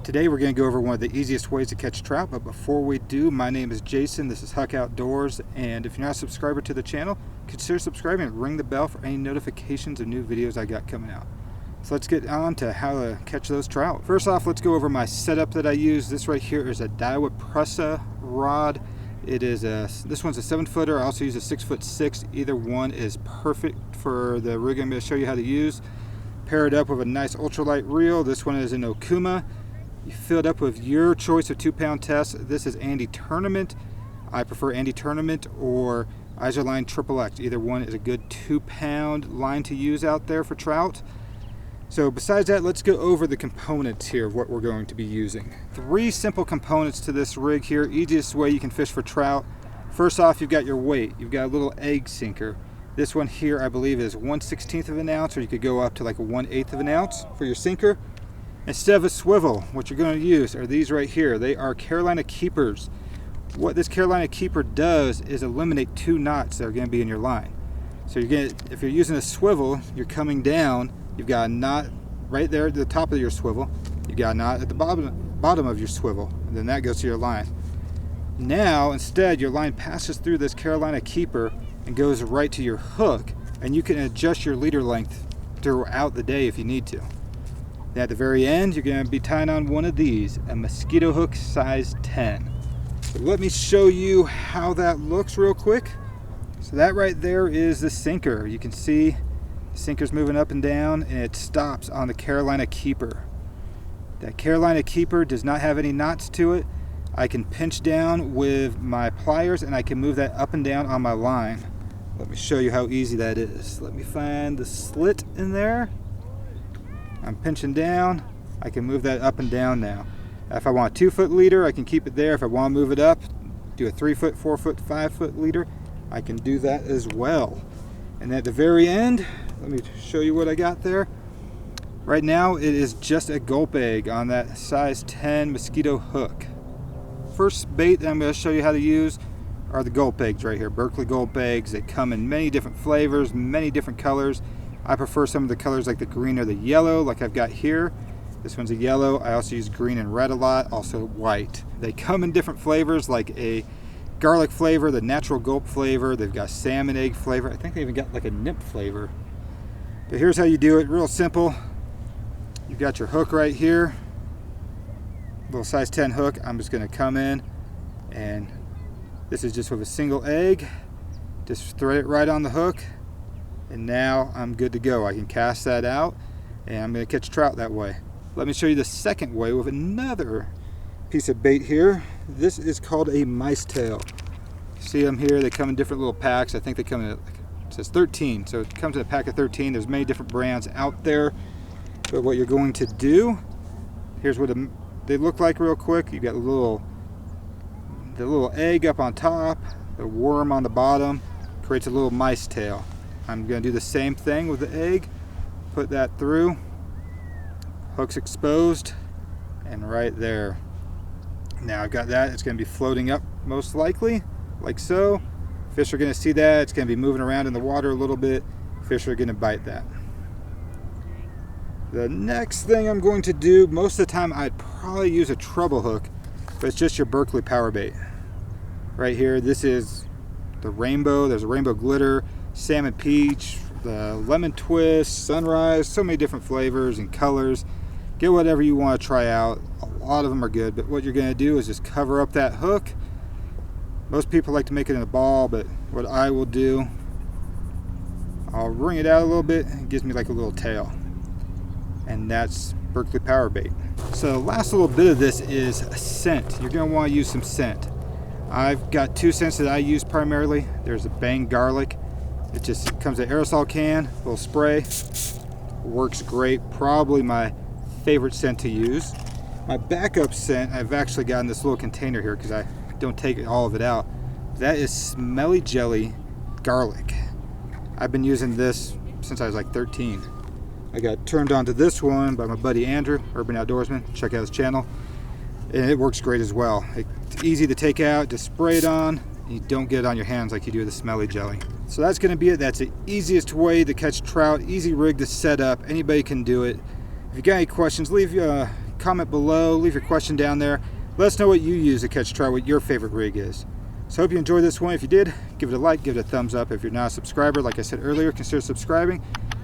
Today we're going to go over one of the easiest ways to catch trout, but before we do, my name is Jason, this is Huck Outdoors, and if you're not a subscriber to the channel, consider subscribing and ring the bell for any notifications of new videos I got coming out. So let's get on to how to catch those trout. First off, let's go over my setup that I use. This right here is a Daiwa Pressa rod. This one's a 7-footer. I also use a 6'6". Either one is perfect for the rig I'm going to show you how to use. Pair it up with a nice ultralight reel. This one is an Okuma. You fill it up with your choice of 2-pound tests. This is Andy Tournament. I prefer Andy Tournament or Isoline XXX. Either one is a good 2-pound line to use out there for trout. So besides that, let's go over the components here of what we're going to be using. 3 simple components to this rig here. Easiest way you can fish for trout. First off, you've got your weight. You've got a little egg sinker. This one here, I believe, is 1/16 of an ounce, or you could go up to like a 1/8 of an ounce for your sinker. Instead of a swivel, what you're going to use are these right here. They are Carolina Keepers. What this Carolina Keeper does is eliminate 2 knots that are going to be in your line. So if you're using a swivel, you're coming down, you've got a knot right there at the top of your swivel, you've got a knot at the bottom of your swivel, and then that goes to your line. Now, instead, your line passes through this Carolina Keeper and goes right to your hook, and you can adjust your leader length throughout the day if you need to. At the very end, you're going to be tying on one of these, a mosquito hook size 10. So let me show you how that looks real quick. So that right there is the sinker. You can see the sinker's moving up and down, and it stops on the Carolina Keeper. That Carolina Keeper does not have any knots to it. I can pinch down with my pliers and I can move that up and down on my line. Let me show you how easy that is. Let me find the slit in there. I'm pinching down, I can move that up and down now. If I want a 2-foot leader, I can keep it there. If I want to move it up, do a 3-foot, 4-foot, 5-foot leader, I can do that as well. And at the very end, let me show you what I got there. Right now, it is just a gulp egg on that size 10 mosquito hook. First bait that I'm going to show you how to use are the gulp eggs right here, Berkeley gulp eggs. They come in many different flavors, many different colors. I prefer some of the colors like the green or the yellow, like I've got here. This one's a yellow. I also use green and red a lot, also white. They come in different flavors, like a garlic flavor, the natural gulp flavor. They've got salmon egg flavor. I think they even got like a nymph flavor. But here's how you do it, real simple. You've got your hook right here, little size 10 hook. I'm just gonna come in, and this is just with a single egg. Just thread it right on the hook. And now I'm good to go. I can cast that out and I'm going to catch trout that way. Let me show you the second way with another piece of bait here. This is called a mice tail. See them here? They come in different little packs. I think they come in, it says 13. So it comes in a pack of 13. There's many different brands out there. But what you're going to do, here's what they look like real quick. You got the little egg up on top, the worm on the bottom, creates a little mice tail. I'm going to do the same thing with the egg. Put that through. Hook's exposed. And right there. Now I've got that. It's going to be floating up most likely, like so. Fish are going to see that. It's going to be moving around in the water a little bit. Fish are going to bite that. The next thing I'm going to do, most of the time I'd probably use a treble hook, but it's just your Berkeley Powerbait. Right here, this is the rainbow. There's a rainbow glitter, salmon peach, the lemon twist, sunrise, so many different flavors and colors. Get whatever you want to try out. A lot of them are good, but what you're going to do is just cover up that hook. Most people like to make it in a ball, but what I will do, I'll wring it out a little bit. It gives me like a little tail. And that's Berkeley Powerbait. So the last little bit of this is a scent. You're going to want to use some scent. I've got 2 scents that I use primarily. There's a Bang Garlic. It just comes in an aerosol can, a little spray. Works great. Probably my favorite scent to use. My backup scent, I've actually got in this little container here because I don't take all of it out. That is Smelly Jelly Garlic. I've been using this since I was like 13. I got turned on to this one by my buddy Andrew, Urban Outdoorsman. Check out his channel. And it works great as well. It's easy to take out, just spray it on. You don't get it on your hands like you do with the Smelly Jelly. So that's going to be it. That's the easiest way to catch trout. Easy rig to set up. Anybody can do it. If you got any questions, comment below, leave your question down there. Let us know what you use to catch trout, what your favorite rig is. So I hope you enjoyed this one. If you did, give it a like, give it a thumbs up. If you're not a subscriber, like I said earlier, consider subscribing.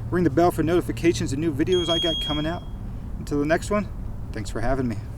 Ring the bell for notifications of new videos I got coming out. Until the next one, thanks for having me.